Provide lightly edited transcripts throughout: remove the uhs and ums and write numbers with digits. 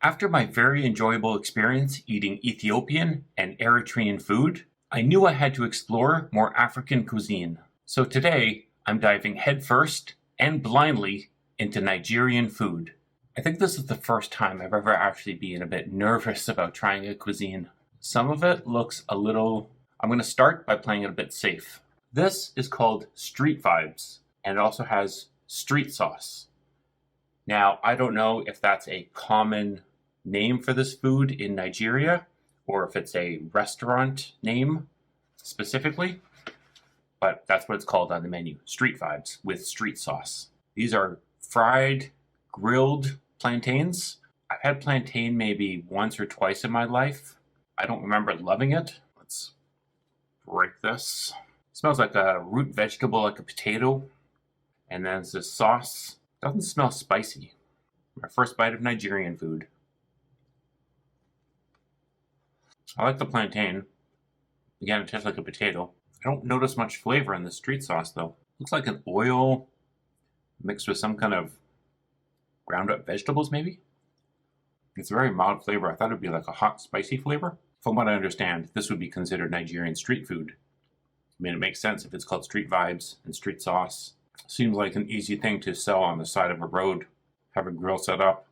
After my very enjoyable experience eating Ethiopian and Eritrean food, I knew I had to explore more African cuisine. So today, I'm diving headfirst and blindly into Nigerian food. I think this is the first time I've ever actually been a bit nervous about trying a cuisine. Some of it looks a little... I'm going to start by playing it a bit safe. This is called Street Vibes, and it also has street sauce. Now, I don't know if that's a common name for this food in Nigeria, or if it's a restaurant name specifically, but that's what it's called on the menu, Street Vibes with street sauce. These are fried, grilled plantains. I've had plantain maybe once or twice in my life. I don't remember loving it. Let's break this. It smells like a root vegetable, like a potato. And then there's this sauce. Doesn't smell spicy. My first bite of Nigerian food. I like the plantain. Again, it tastes like a potato. I don't notice much flavor in the street sauce though. Looks like an oil mixed with some kind of ground up vegetables maybe. It's a very mild flavor. I thought it would be like a hot, spicy flavor. From what I understand, this would be considered Nigerian street food. I mean, it makes sense if it's called Street Vibes and street sauce. Seems like an easy thing to sell on the side of a road. Have a grill set up,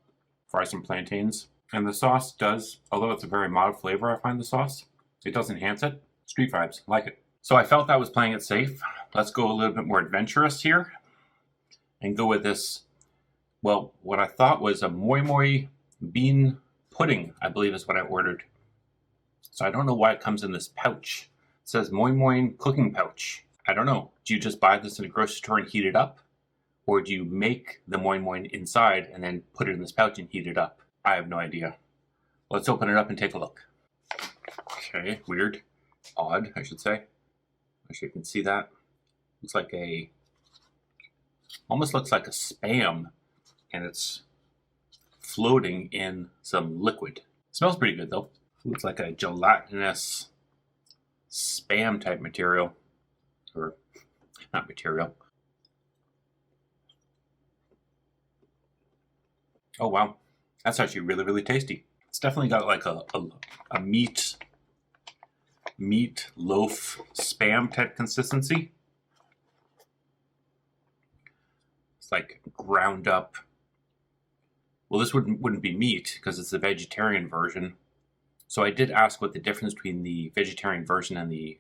fry some plantains. And the sauce does, although it's a very mild flavor, I find the sauce, it does enhance it. Street Vibes, like it. So I felt I was playing it safe. Let's go a little bit more adventurous here and go with this, well, what I thought was a Moy Moy Bean Pudding, I believe is what I ordered. So I don't know why it comes in this pouch. It says Moy Moy cooking pouch. I don't know. Do you just buy this in a grocery store and heat it up? Or do you make the Moy Moy inside and then put it in this pouch and heat it up? I have no idea. Let's open it up and take a look. Okay, weird. Odd, I should say. Actually, you can see that. Looks like almost looks like a Spam. And it's floating in some liquid. Smells pretty good though. Looks like a gelatinous Spam type material. Or not material. Oh wow, that's actually really, really tasty. It's definitely got like a meat loaf Spam type consistency. It's like ground up. Well, this wouldn't be meat because it's the vegetarian version. So I did ask what the difference between the vegetarian version and the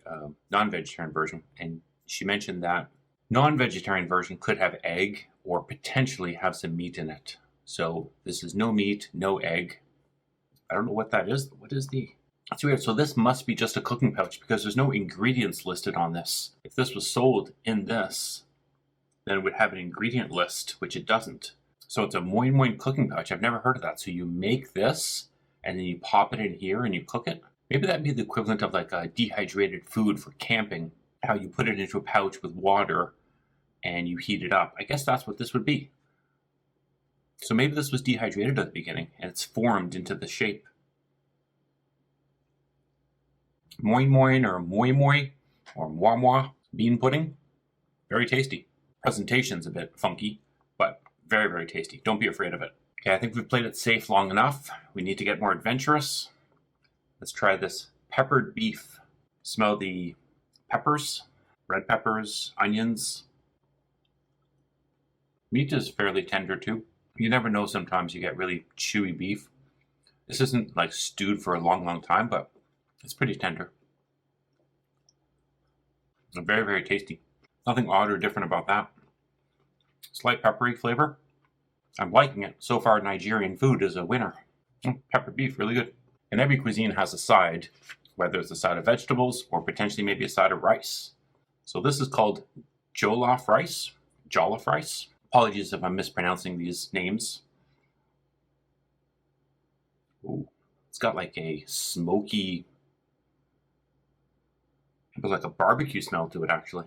non-vegetarian version, and she mentioned that non-vegetarian version could have egg or potentially have some meat in it. So this is no meat, no egg. I don't know what that is. What is the... That's weird. So this must be just a cooking pouch because there's no ingredients listed on this. If this was sold in this, then it would have an ingredient list, which it doesn't. So it's a Moy Moy cooking pouch. I've never heard of that. So you make this and then you pop it in here and you cook it. Maybe that'd be the equivalent of like a dehydrated food for camping. How you put it into a pouch with water and you heat it up. I guess that's what this would be. So maybe this was dehydrated at the beginning and it's formed into the shape. Moy Moy or Moy Moy or Moy Moy bean pudding. Very tasty. Presentation's a bit funky, but very, very tasty. Don't be afraid of it. Okay, I think we've played it safe long enough. We need to get more adventurous. Let's try this peppered beef. Smell the peppers, red peppers, onions. Meat is fairly tender too. You never know, sometimes you get really chewy beef. This isn't like stewed for a long, long time, but it's pretty tender. Very, very tasty. Nothing odd or different about that. Slight peppery flavor. I'm liking it. So far, Nigerian food is a winner. Peppered beef, really good. And every cuisine has a side, whether it's a side of vegetables or potentially maybe a side of rice. So this is called Jollof Rice. Jollof Rice. Apologies if I'm mispronouncing these names. Ooh, it's got like a smoky, but like a barbecue smell to it actually.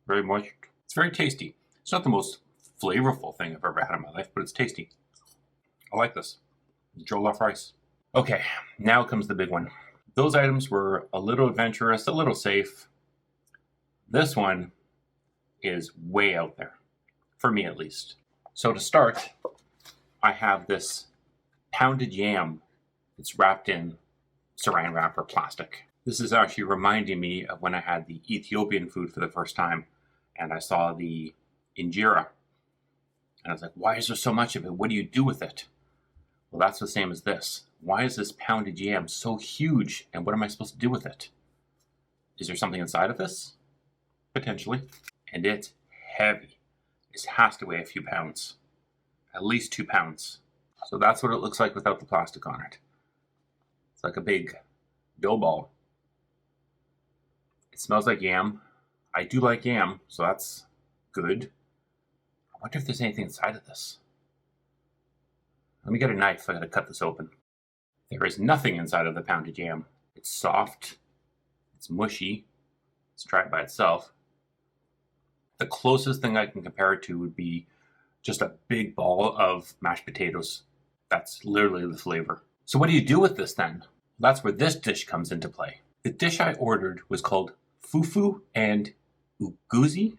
Very moist. It's very tasty. It's not the most flavorful thing I've ever had in my life, but it's tasty. I like this. Jollof rice. Okay, now comes the big one. Those items were a little adventurous, a little safe. This one is way out there, for me at least. So to start, I have this pounded yam that's wrapped in saran wrap or plastic. This is actually reminding me of when I had the Ethiopian food for the first time and I saw the injera. And I was like, why is there so much of it? What do you do with it? Well, that's the same as this. Why is this pounded yam so huge and what am I supposed to do with it? Is there something inside of this? Potentially. And it's heavy. It has to weigh a few pounds. At least 2 pounds. So that's what it looks like without the plastic on it. It's like a big dough ball. It smells like yam. I do like yam, so that's good. I wonder if there's anything inside of this. Let me get a knife. I gotta cut this open. There is nothing inside of the pounded yam. It's soft. It's mushy. Let's try it by itself. The closest thing I can compare it to would be just a big ball of mashed potatoes. That's literally the flavor. So what do you do with this then? That's where this dish comes into play. The dish I ordered was called Fufu and Ugzi.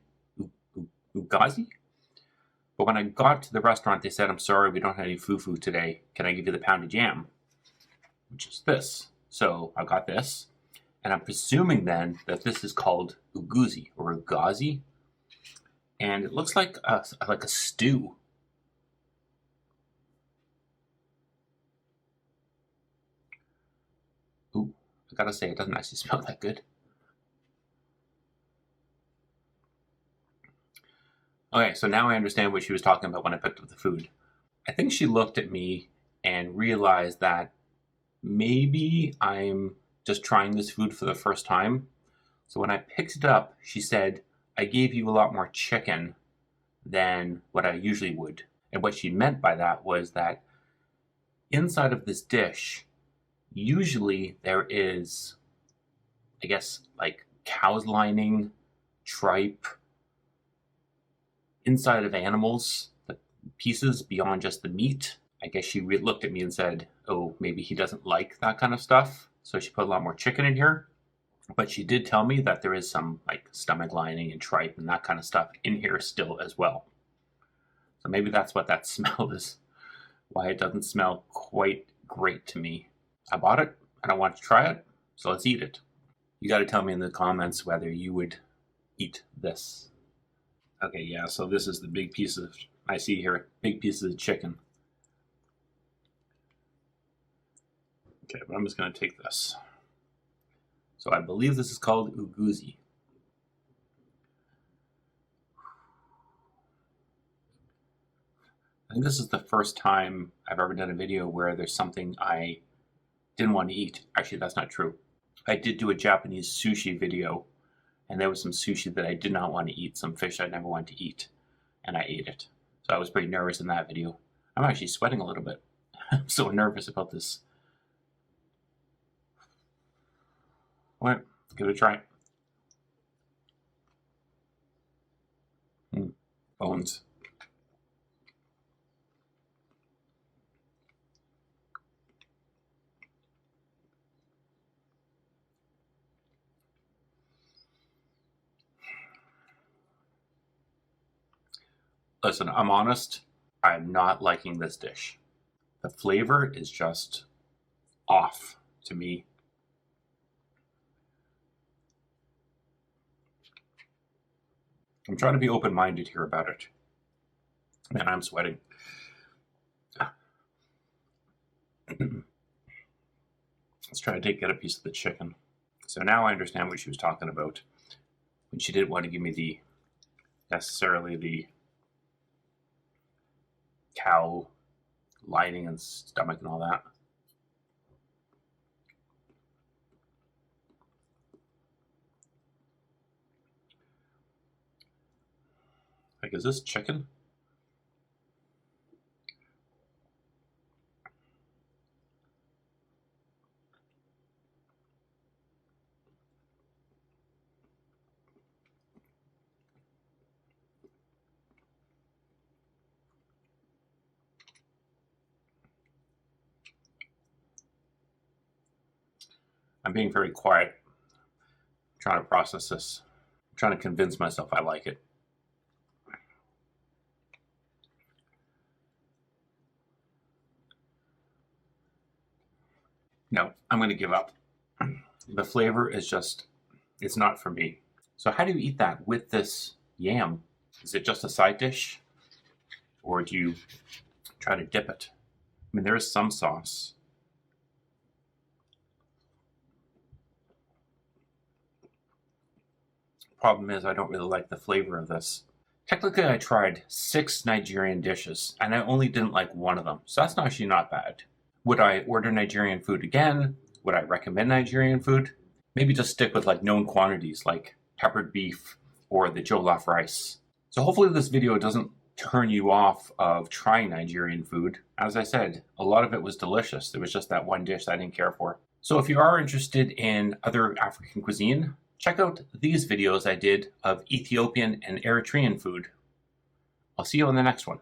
Ugzi? But when I got to the restaurant, they said, I'm sorry, we don't have any fufu today. Can I give you the pounded yam? Which is this. So I got this. And I'm presuming then that this is called Egusi or Ugzi. And it looks like a stew. Ooh, I gotta say, it doesn't actually smell that good. Okay, so now I understand what she was talking about when I picked up the food. I think she looked at me and realized that maybe I'm just trying this food for the first time. So when I picked it up, she said, I gave you a lot more chicken than what I usually would. And what she meant by that was that inside of this dish, usually there is, I guess, like cow's lining, tripe, inside of animals, the pieces beyond just the meat. I guess she looked at me and said, oh, maybe he doesn't like that kind of stuff. So she put a lot more chicken in here. But she did tell me that there is some like stomach lining and tripe and that kind of stuff in here still as well. So maybe that's what that smell is, why it doesn't smell quite great to me. I bought it and I want to try it, so let's eat it. You got to tell me in the comments whether you would eat this. Okay, yeah, so this is the big piece of, I see here, big pieces of chicken. Okay, but I'm just going to take this. So I believe this is called Egusi. I think this is the first time I've ever done a video where there's something I didn't want to eat. Actually, that's not true. I did do a Japanese sushi video, and there was some sushi that I did not want to eat, some fish I never wanted to eat, and I ate it. So I was pretty nervous in that video. I'm actually sweating a little bit. I'm so nervous about this. Alright, give it a try. Bones. Listen, I'm honest, I'm not liking this dish. The flavor is just off to me. I'm trying to be open-minded here about it. Man, I'm sweating. Let's try to get a piece of the chicken. So now I understand what she was talking about when she didn't want to give me necessarily the cow lining and stomach and all that. Like, is this chicken? I'm being very quiet, trying to process this, trying to convince myself I like it. No, I'm going to give up. The flavor is just, it's not for me. So how do you eat that with this yam? Is it just a side dish? Or do you try to dip it? I mean, there is some sauce. Problem is, I don't really like the flavor of this. Technically, I tried 6 Nigerian dishes, and I only didn't like one of them. So that's actually not bad. Would I order Nigerian food again? Would I recommend Nigerian food? Maybe just stick with like known quantities like peppered beef or the Jollof Rice. So hopefully this video doesn't turn you off of trying Nigerian food. As I said, a lot of it was delicious. There was just that one dish that I didn't care for. So if you are interested in other African cuisine, check out these videos I did of Ethiopian and Eritrean food. I'll see you on the next one.